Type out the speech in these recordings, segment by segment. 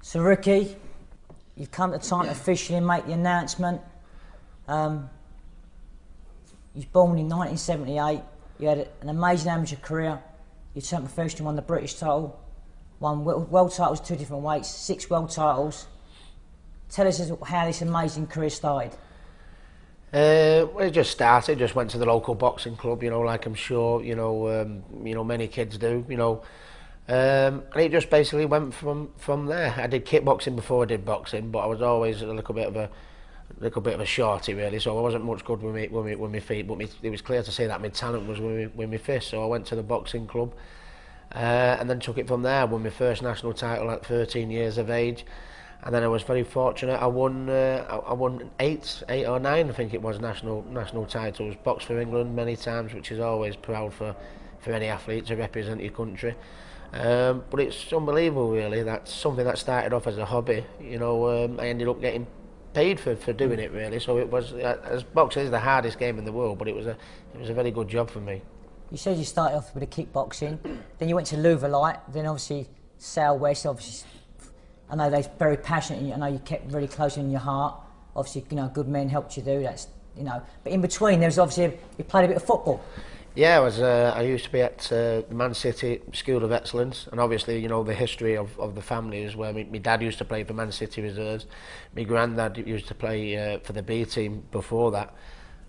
So Ricky, you've come to time to officially make the announcement. You was born in 1978. You had an amazing amateur career. You turned professional, won the British title, won world titles 2 different weights, 6 world titles. Tell us how this amazing career started. Well, it just started. Just went to the local boxing club, like I'm sure many kids do, and it just basically went from there. I did kickboxing before I did boxing, but I was always a little bit of a shorty really, so I wasn't much good with my feet. But it was clear to see that my talent was with my fists. So I went to the boxing club, and then took it from there. I won my first national title at 13 years of age. And then I was very fortunate. I won 8 or 9, I think it was, national titles. Boxed for England many times, which is always proud for any athlete to represent your country. But it's unbelievable, really. That's something that started off as a hobby. I ended up getting paid for doing it, really. So it was, as boxing is the hardest game in the world, but it was a very good job for me. You said you started off with the kickboxing, then you went to Louvain, then obviously Sale West, obviously. I know they're very passionate, and I know you kept really close in your heart. Obviously, good men helped you do that, But in between, there was obviously, you played a bit of football. Yeah, I used to be at the Man City School of Excellence, and obviously, the history of the family is where my dad used to play for Man City reserves. My granddad used to play for the B team before that.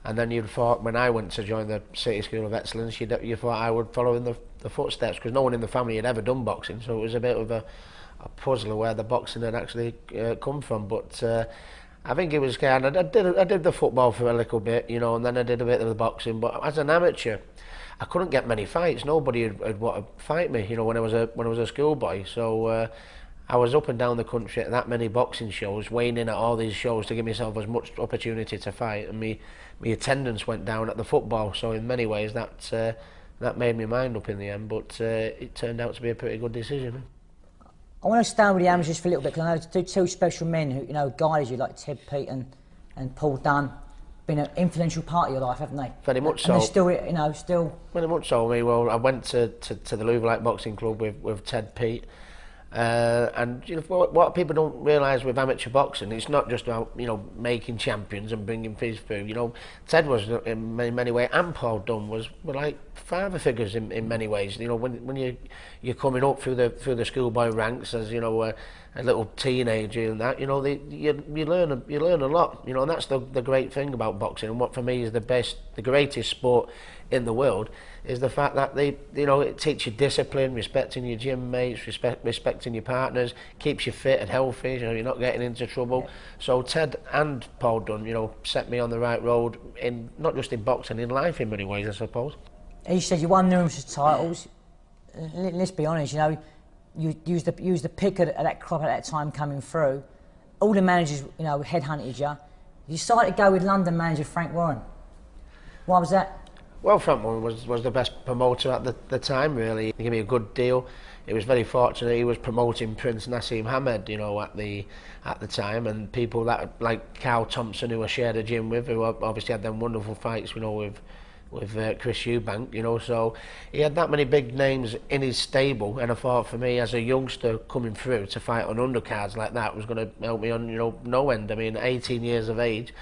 And then you'd thought, when I went to join the City School of Excellence, you thought I would follow in the footsteps, because no one in the family had ever done boxing, so it was a bit of a puzzle of where the boxing had actually come from. But I think it was kind of, I did the football for a little bit, and then I did a bit of the boxing. But as an amateur, I couldn't get many fights. Nobody would want to fight me, when I was a schoolboy. So I was up and down the country at that many boxing shows, weighing in at all these shows to give myself as much opportunity to fight. And my attendance went down at the football. So in many ways, that made my mind up in the end. But it turned out to be a pretty good decision. I want to stand with the amateurs for a little bit, because I know 2 special men who guided you, like Ted Pete and Paul Dunn, been an influential part of your life, haven't they? Very much and so. They're still, still. Very much so. I went to the Louvain Boxing Club with Ted Pete, and what people don't realise with amateur boxing, it's not just about making champions and bringing fish through. Ted was in many ways, and Paul Dunn were like father figures in many ways. When you're coming up through the schoolboy ranks as a little teenager and that, you learn a lot. And that's the great thing about boxing, and what for me is the greatest sport in the world, is the fact that it teaches you discipline, respecting your gym mates, respecting your partners, keeps you fit and healthy. You're not getting into trouble. Yeah. So Ted and Paul Dunn, set me on the right road, in not just in boxing, in life in many ways, I suppose. As you said, you won numerous titles. Let's be honest, you used the pick at that crop at that time coming through. All the managers, headhunted you. You decided to go with London manager Frank Warren. Why was that? Well, Frank Warren was the best promoter at the time, really. He gave me a good deal. It was very fortunate. He was promoting Prince Nassim Hamed, at the time, and people that like Carl Thompson, who I shared a gym with, who obviously had them wonderful fights, with Chris Eubank, so he had that many big names in his stable, and I thought for me as a youngster coming through to fight on undercards like that was going to help me on no end. I mean, 18 years of age,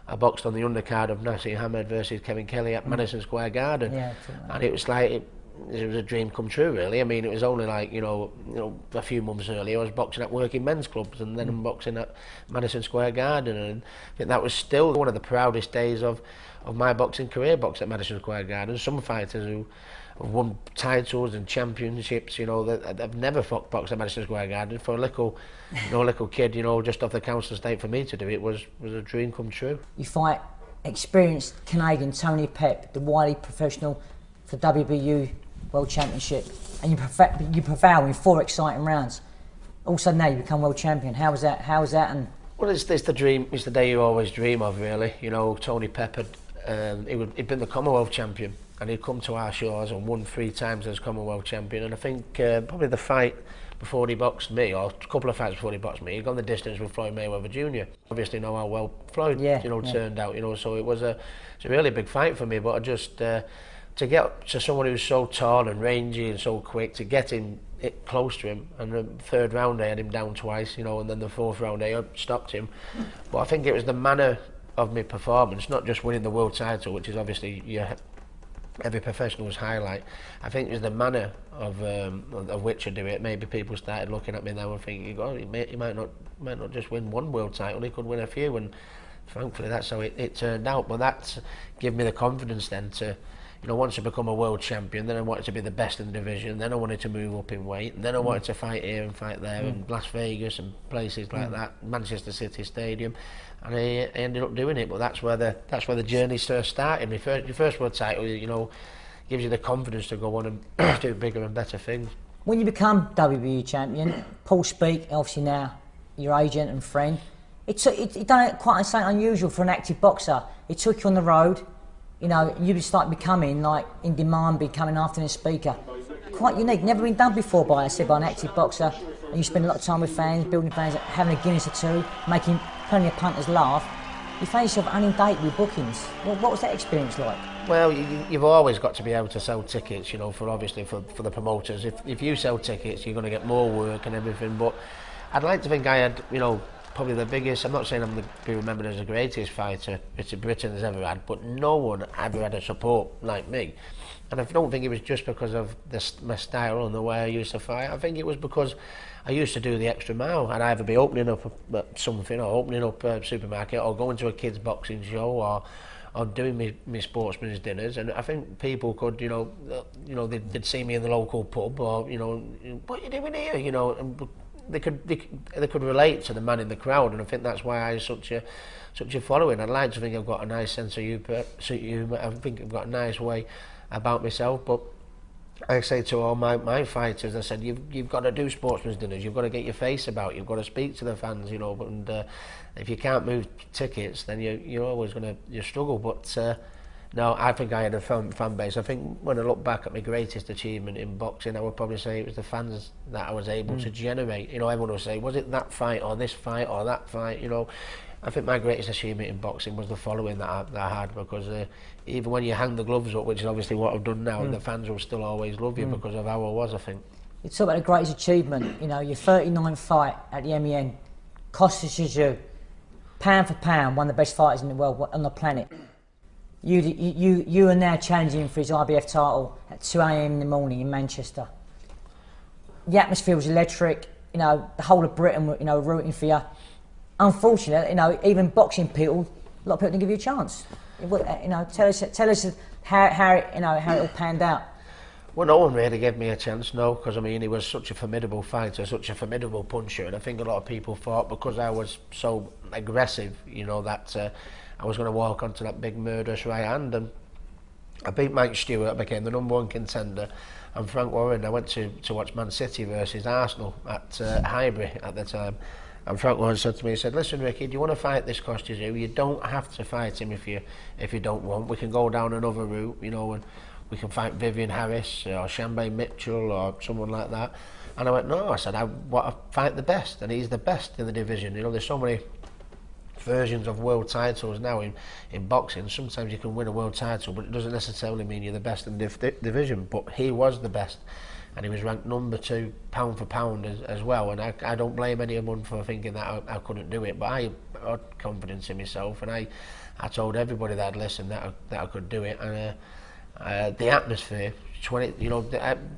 I boxed on the undercard of Nassim Hamed versus Kevin Kelly at Madison Square Garden, and it was like it was a dream come true, really. I mean, it was only like a few months earlier I was boxing at working men's clubs, and then I'm boxing at Madison Square Garden, and I think that was still one of the proudest days of my boxing career, boxing at Madison Square Garden. Some fighters who have won titles and championships, that have never boxed at Madison Square Garden. For a little kid, just off the council estate, for me to do it was a dream come true. You fight experienced Canadian Tony Pep, the widely professional for WBU World Championship, and you prevail in 4 exciting rounds. All of a sudden now you become world champion. How was that? And well, it's the dream. It's the day you always dream of, really. Tony Pep he'd been the Commonwealth champion, and he'd come to our shores and won 3 times as Commonwealth champion. And I think probably the fight before he boxed me, or a couple of fights before he boxed me, he'd gone the distance with Floyd Mayweather Jr. Obviously know how well Floyd turned out, so it's a really big fight for me. But I just to get to someone who's so tall and rangy and so quick, to get him it close to him, and the third round I had him down twice, you know, and then the fourth round I stopped him. But I think it was the manner of my performance, not just winning the world title, which is obviously every professional's highlight. I think it was the manner of which I do it. Maybe people started looking at me now and thinking, oh, he might not just win one world title, he could win a few, and thankfully that's how it turned out. But that's given me the confidence then to, you know, once I become a world champion, then I wanted to be the best in the division, then I wanted to move up in weight, and then I wanted to fight here and fight there in Las Vegas and places like that, Manchester City Stadium, and I ended up doing it. But that's where the journey started. Your first world title, you know, gives you the confidence to go on and do bigger and better things. When you become WWE champion, Paul Speak, obviously now your agent and friend, it done quite something unusual for an active boxer. It took you on the road. You know, you start becoming like in demand, becoming afternoon speaker. Quite unique, never been done before by an active boxer. And you spend a lot of time with fans, building fans, having a Guinness or two, making plenty of punters laugh. You find yourself inundated with bookings. What was that experience like? Well, you've always got to be able to sell tickets, you know, for the promoters. If you sell tickets, you're going to get more work and everything. But I'd like to think I had, you know, probably the biggest. I'm not saying I'm going to be remembered as the greatest fighter Britain has ever had, but no one ever had a support like me. And I don't think it was just because of my style and the way I used to fight. I think it was because I used to do the extra mile. I'd either be opening up something, or opening up a supermarket, or going to a kids boxing show, or doing my sportsman's dinners. And I think people could, you know, they'd see me in the local pub, or, you know, what are you doing here, you know. And they could relate to the man in the crowd, and I think that's why I have such a following. I'd like to think I've got a nice sense of humour. I think I've got a nice way about myself. But I say to all my fighters, I said, you've got to do sportsman's dinners. You've got to get your face about. You've got to speak to the fans, you know. And if you can't move tickets, then you're always going to struggle. But no, I think I had a fan base. I think when I look back at my greatest achievement in boxing, I would probably say it was the fans that I was able to generate. You know, everyone will say, was it that fight or this fight or that fight? You know, I think my greatest achievement in boxing was the following that I had, because even when you hang the gloves up, which is obviously what I've done now, the fans will still always love you because of how I was, I think. You talk about the greatest achievement, you know, your 39th fight at the MEN, Kostya Tszyu, pound for pound, one of the best fighters in the world, on the planet. You are now challenging him for his IBF title at 2 a.m. in the morning in Manchester. The atmosphere was electric. You know, the whole of Britain were, you know, rooting for you. Unfortunately, you know, even boxing people, a lot of people didn't give you a chance. You know, tell us how it all panned out. Well, no one really gave me a chance, no, because I mean, he was such a formidable fighter, such a formidable puncher, and I think a lot of people thought because I was so aggressive, you know, that I was going to walk onto that big murderous right hand. And I beat Mike Stewart, I became the #1 contender, and Frank Warren, I went to watch Man City versus Arsenal at Highbury at the time. And Frank Warren said to me, he said, listen Ricky, do you want to fight this Kostya Tszyu? You don't have to fight him if you don't want. We can go down another route, you know, and we can fight Vivian Harris or Shanbei Mitchell or someone like that. And I went, no, I said, I want to fight the best, and he's the best in the division. You know, there's so many versions of world titles now in boxing. Sometimes you can win a world title, but it doesn't necessarily mean you're the best in the division. But he was the best, and he was ranked #2 pound for pound as well. And I don't blame anyone for thinking that I couldn't do it, but I had confidence in myself, and I told everybody that I'd listen that I could do it. And the atmosphere, you know,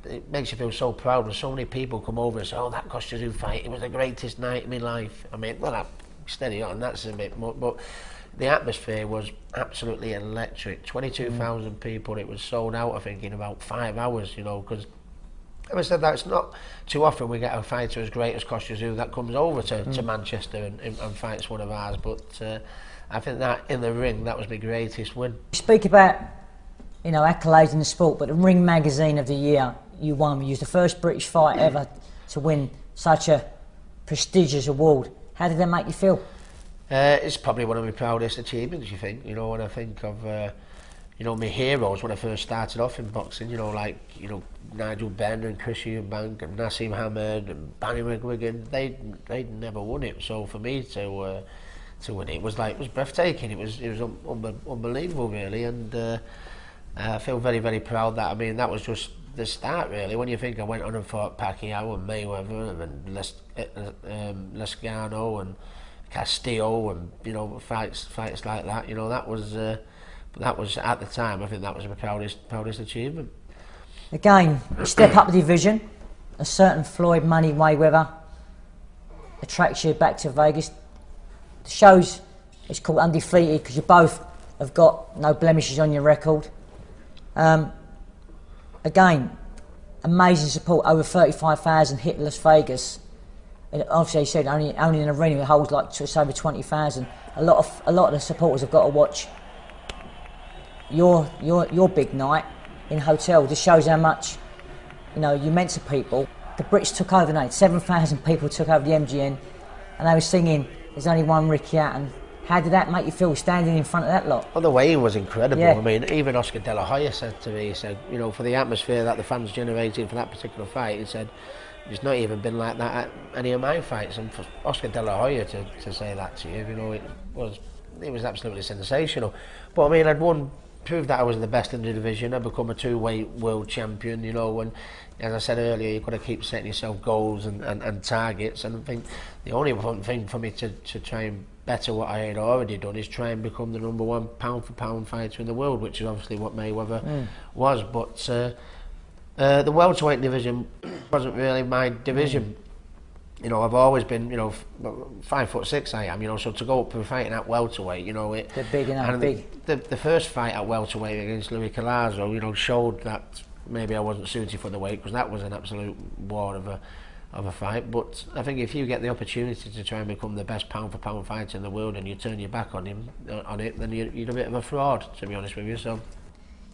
it makes you feel so proud when so many people come over and say, oh, that Kostya Tszyu fight, it was the greatest night of my life. I mean, well, steady on, that's a bit more, but the atmosphere was absolutely electric. 22,000 people, it was sold out, I think, in about 5 hours, you know, because I said that it's not too often we get a fighter as great as Kostya Tszyu that comes over to Manchester and fights one of ours, but I think that in the ring, that was my greatest win. You speak about, you know, accolades in the sport, but the Ring Magazine of the Year, you won. You was the first British fighter ever to win such a prestigious award. How did that make you feel? It's probably one of my proudest achievements, you think, you know, when I think of, you know, my heroes when I first started off in boxing, you know, like, you know, Nigel Benn and Chris Eubank and Nassim Hamed and Barry McGuigan, they'd never won it. So for me to win it was breathtaking. It was unbelievable, really, and I feel very, very proud that, I mean, that was just the start really. When you think I went on and fought Pacquiao and Mayweather and Lescano and Castillo and fights like that. That was at the time. I think that was my proudest achievement. Again, you step up the division. A certain Floyd Money Mayweather attracts you back to Vegas. The show's it's called Undefeated because you both have got no blemishes on your record. Again, amazing support. Over 35,000 hit Las Vegas. And obviously, he said only an arena that holds like just over 20,000. A lot of the supporters have got to watch your big night in hotel. This shows how much you meant to people. The Brits took over, 7,000 people took over the MGN, and they were singing "There's Only One Ricky Hatton." How did that make you feel standing in front of that lot? Well, the wave was incredible. Yeah. I mean, even Oscar De La Hoya said to me, he said, for the atmosphere that the fans generated for that particular fight, he said, it's not even been like that at any of my fights. And for Oscar De La Hoya to say that to you, it was absolutely sensational. But I mean, I'd proved that I was the best in the division. I'd become a two-weight world champion, and as I said earlier, you've got to keep setting yourself goals and targets. And I think the only important thing for me to try and better what I had already done is try and become the #1 pound-for-pound fighter in the world, which is obviously what Mayweather was. But the welterweight division wasn't really my division. I've always been, 5'6" I am, so to go up and fighting at welterweight, They're big and big. The first fight at welterweight against Louis Collazo, showed that maybe I wasn't suited for the weight, because that was an absolute war of a fight. But I think if you get the opportunity to try and become the best pound-for-pound fighter in the world and you turn your back on it, then you're a bit of a fraud, to be honest with you. So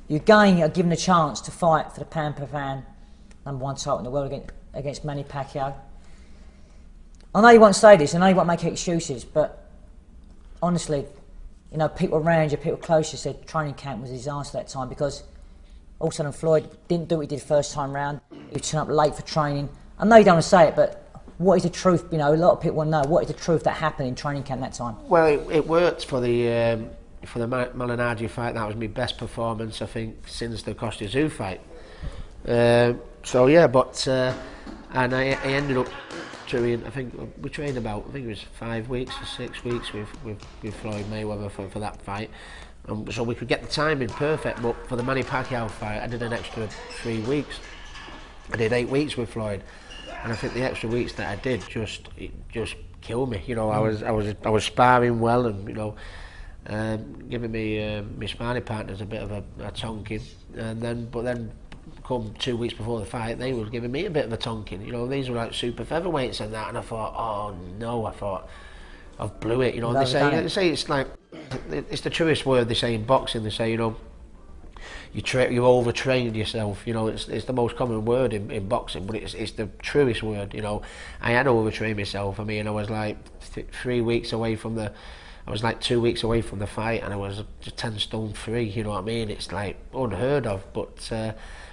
You're given a chance to fight for the pound-per-pound #1 title in the world against Manny Pacquiao. I know you won't say this, I know you won't make excuses, but honestly, people around you, people close to you said training camp was a disaster that time, because all of a sudden Floyd didn't do what he did first time round. He turned up late for training. I know you don't want to say it, but what is the truth? A lot of people want to know, what is the truth that happened in training camp that time? Well, it worked for the Malignaggi fight. That was my best performance, I think, since the Kostya Tszyu fight. And I ended up training. I think we trained about, it was 5 weeks or 6 weeks with Floyd Mayweather for that fight. So we could get the timing perfect. But for the Manny Pacquiao fight, I did an extra 3 weeks. I did 8 weeks with Floyd, and I think the extra weeks that I did just killed me. I was sparring well, and giving me my sparring partners a bit of a tonking, but then come 2 weeks before the fight, they were giving me a bit of a tonking. These were like super featherweights and that, and I thought, oh no, I've blew it. They say it's like, it's the truest word they say in boxing. They say, you overtrained yourself. It's the most common word in boxing, but it's the truest word. I had overtrained myself. I mean, I was like 3 weeks away from I was like 2 weeks away from the fight, and I was just 10 stone free. You know what I mean? It's like unheard of. But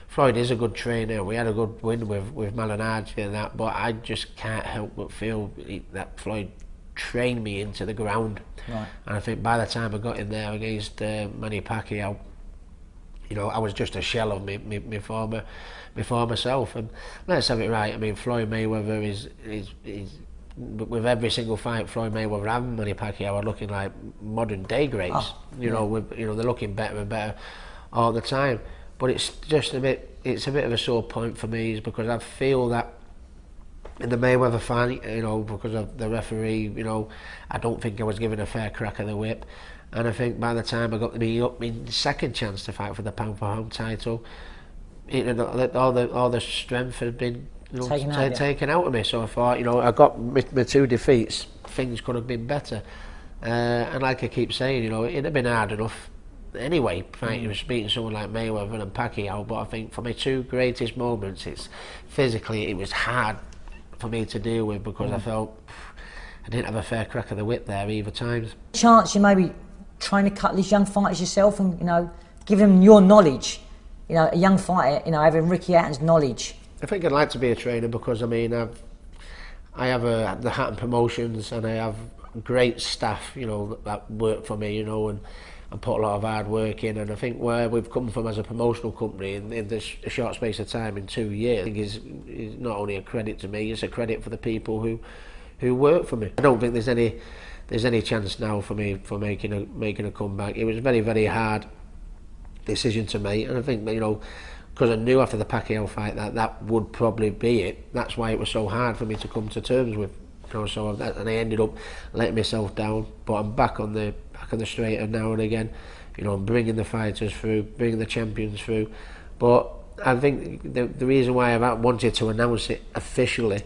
Floyd is a good trainer. We had a good win with Malignaggi and that, but I just can't help but feel that Floyd trained me into the ground. Right. And I think by the time I got in there against Manny Pacquiao, I was just a shell of my former self. And let's have it right. I mean, Floyd Mayweather is with every single fight Floyd Mayweather and Manny Pacquiao are looking like modern day greats. They're looking better and better all the time. But it's just a bit of a sore point for me, is because I feel that in the Mayweather fight, because of the referee, I don't think I was given a fair crack of the whip. And I think by the time I got my second chance to fight for the pound-for-pound title, all the strength had been taken out of me. So I thought, I got my 2 defeats, things could have been better. And like I keep saying, it'd have been hard enough anyway, beating someone like Mayweather and Pacquiao. But I think for my 2 greatest moments, it was hard for me to deal with, because I felt I didn't have a fair crack of the whip there either times. Chance you maybe trying to cut these young fighters yourself and give them your knowledge, a young fighter, having Ricky Hatton's knowledge. I think I'd like to be a trainer, because I mean I have the Hatton promotions, and I have great staff that work for me, and and put a lot of hard work in. And I think where we've come from as a promotional company in this short space of time, in 2 years, I think is not only a credit to me, it's a credit for the people who work for me. I don't think there's any chance now for me for making a comeback. It was a very, very hard decision to make, and I think, you know, because I knew after the Pacquiao fight that would probably be it. That's why it was so hard for me to come to terms with. You know, so and I ended up letting myself down. But I'm back on the straight now and again. You know, I'm bringing the fighters through, bringing the champions through. But I think the reason why I wanted to announce it officially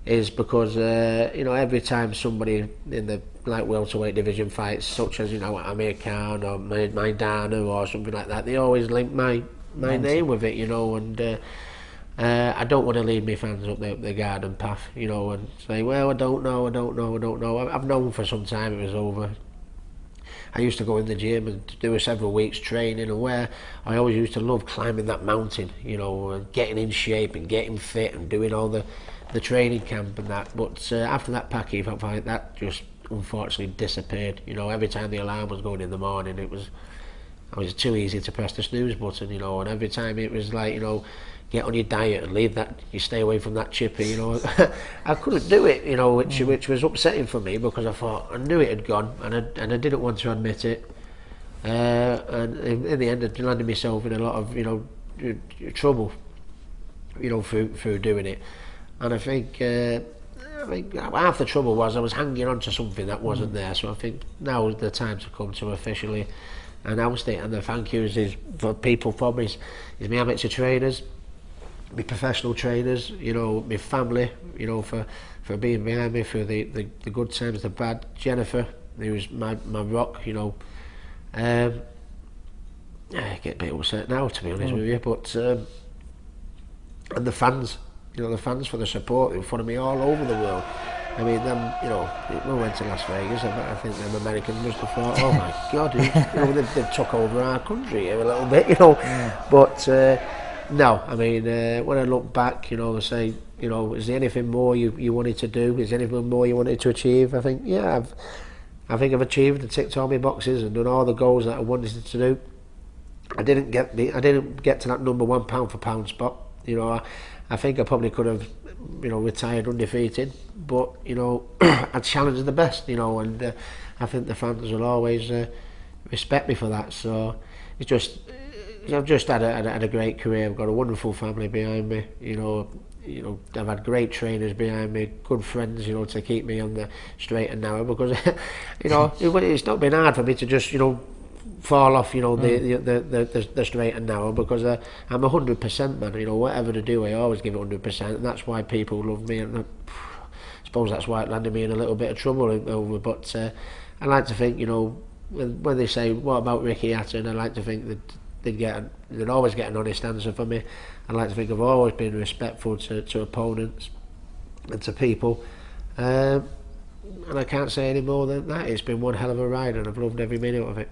is because you know, every time somebody in the light welterweight division fights, such as, you know, Amir Khan or Maidana or something like that, they always link my name with it, you know, and I don't want to lead my fans up the garden path, you know, and say, well, I don't know. I've known for some time it was over. I used to go in the gym and do several weeks training, and where I always used to love climbing that mountain, you know, and getting in shape and getting fit and doing all the training camp and that. But after that Pacquiao fight, that just unfortunately disappeared. You know, every time the alarm was going in the morning, it was too easy to press the snooze button, you know, and every time it was like, you know, get on your diet and leave that, you stay away from that chippy, you know. I couldn't do it, you know, which was upsetting for me, because I thought I knew it had gone, and I didn't want to admit it, and in the end I landed myself in a lot of, you know, trouble, you know, through doing it. And I think half the trouble was I was hanging on to something that wasn't there. So I think now is the time to come to officially announce it. And the thank yous is for people, for me, is my amateur trainers, my professional trainers, you know, my family, you know, for being behind me through the good times, the bad. Jennifer, who's my rock, you know. I get a bit upset now, to be honest with you, but and the fans. You know, the fans for the support in front of me all over the world. I mean, them, you know, we went to Las Vegas, I think them Americans must have thought, oh my God, you know, they took over our country here a little bit, you know. But no, I mean, when I look back, you know, I say, you know, is there anything more you wanted to do? Is there anything more you wanted to achieve? I think, yeah, I think I've achieved and ticked all my boxes and done all the goals that I wanted to do. I didn't get to that number 1 pound for pound spot, you know. I think I probably could have, you know, retired undefeated, but, you know, I challenged the best, you know, and I think the fans will always respect me for that. So it's just, I've just had a great career. I've got a wonderful family behind me, you know, I've had great trainers behind me, good friends, you know, to keep me on the straight and narrow, because, you know, it's not been hard for me to just, you know, fall off, you know, the straight and narrow, because I'm 100%, man. You know, whatever to do, I always give it 100%, and that's why people love me. And I suppose that's why it landed me in a little bit of trouble over. But I like to think, you know, when they say, "What about Ricky Hatton?" I like to think that they'd always get an honest answer from me. I like to think I've always been respectful to opponents and to people. And I can't say any more than that. It's been one hell of a ride, and I've loved every minute of it.